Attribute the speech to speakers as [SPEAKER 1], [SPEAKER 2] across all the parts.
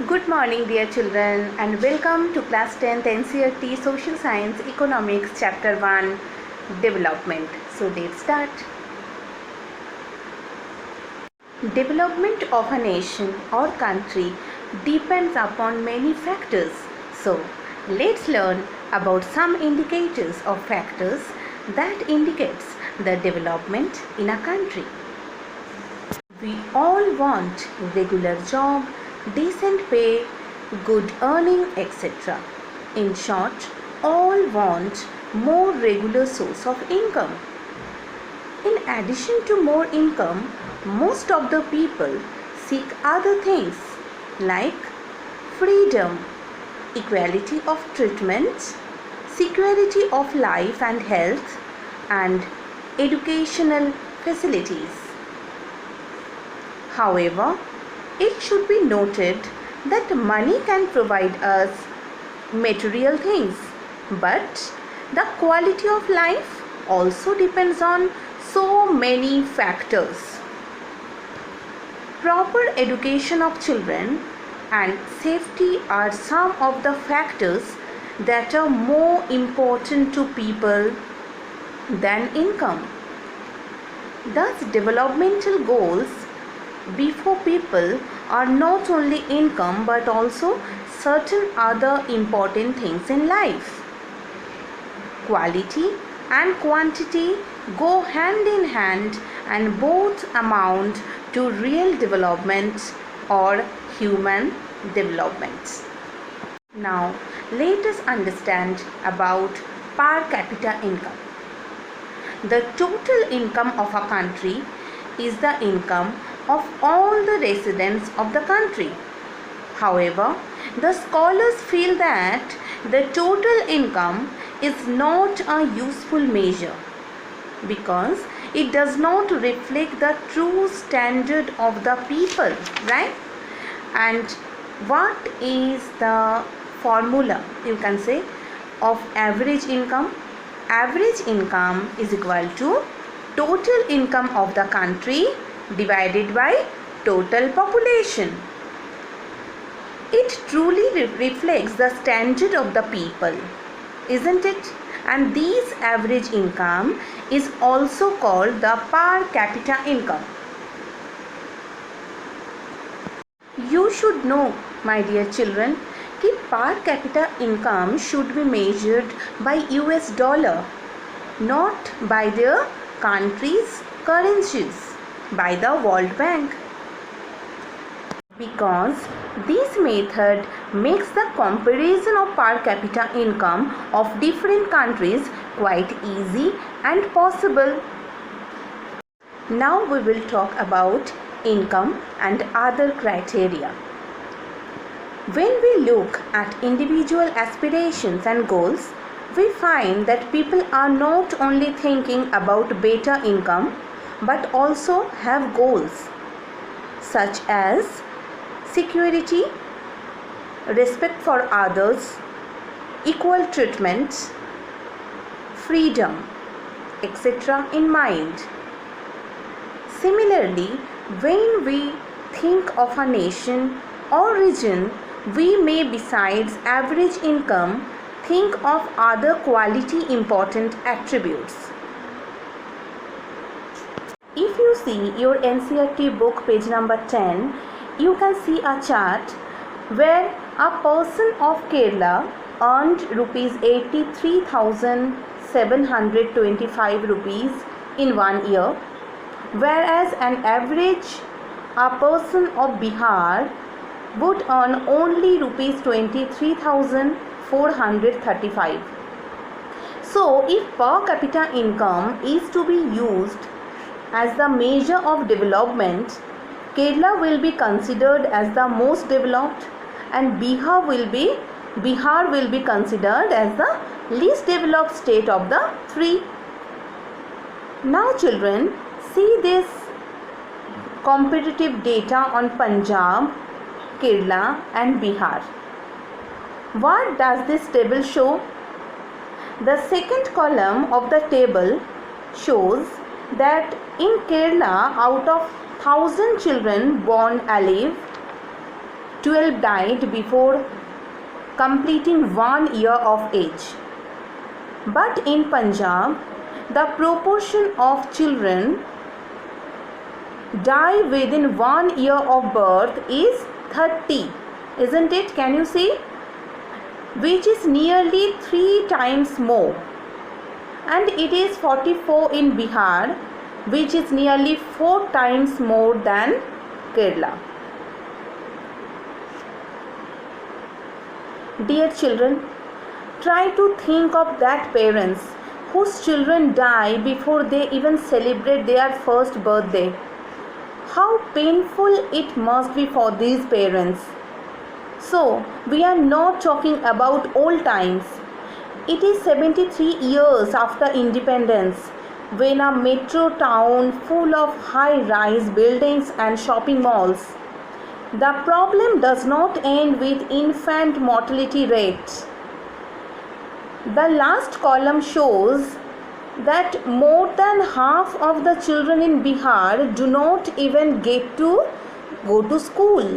[SPEAKER 1] Good morning, dear children, and welcome to class 10th NCERT Social Science Economics Chapter 1 Development. So, let's start. Development of a nation or country depends upon many factors. So, let's learn about some indicators or factors that indicates the development in a country. We all want regular job, decent pay, good earning, etc. In short, all want more regular source of income. In addition to more income, most of the people seek other things like freedom, equality of treatment, security of life and health, and educational facilities. However, it should be noted that money can provide us material things, but the quality of life also depends on so many factors. Proper education of children and safety are some of the factors that are more important to people than income. Thus, developmental goals before people are not only income but also certain other important things in life. Quality and quantity go hand in hand and both amount to real development or human development. Now, let us understand about per capita income. The total income of a country is the income of all the residents of the country. However, the scholars feel that the total income is not a useful measure because it does not reflect the true standard of the people, right? And what is the formula, you can say, of average income? Average income is equal to total income of the country divided by total population. It truly reflects the standard of the people, isn't it? And this average income is also called the per capita income. You should know, my dear children, that per capita income should be measured by US dollar, not by their country's currencies, by the World Bank, because this method makes the comparison of per capita income of different countries quite easy and possible. Now we will talk about income and other criteria. When we look at individual aspirations and goals, we find that people are not only thinking about better income but also have goals such as security, respect for others, equal treatment, freedom, etc. in mind. Similarly, when we think of a nation or region, we may, besides average income, think of other quality important attributes. If you see your NCERT book page number 10, you can see a chart where a person of Kerala earned rupees 83,725 rupees in 1 year, whereas an average a person of Bihar would earn only rupees 23,435. So, if per capita income is to be used as the measure of development, Kerala will be considered as the most developed and Bihar will be considered as the least developed state of the three. Now children, see this comparative data on Punjab, Kerala and Bihar. What does this table show? The second column of the table shows that in Kerala, out of 1,000 children born alive, 12 died before completing 1 year of age. But in Punjab, the proportion of children die within 1 year of birth is 30, isn't it? Can you see? Which is nearly 3 times more. And it is 44 in Bihar, which is nearly 4 times more than Kerala. Dear children, try to think of that parents whose children die before they even celebrate their first birthday. How painful it must be for these parents. So, we are not talking about old times. It is 73 years after independence, when a metro town full of high-rise buildings and shopping malls. The problem does not end with infant mortality rates. The last column shows that more than half of the children in Bihar do not even get to go to school.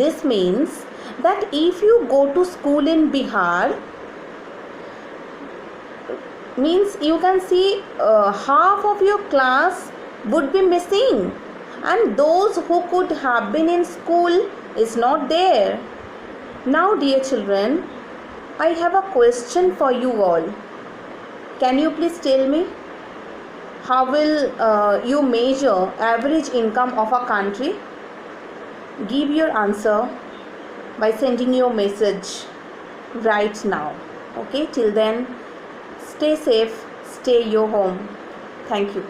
[SPEAKER 1] This means that if you go to school in Bihar, means you can see half of your class would be missing, and those who could have been in school is not there. Now, dear children, I have a question for you all. Can you please tell me, how will you measure average income of a country? Give your answer by sending your message right now. Okay, till then, stay safe, stay your home. Thank you.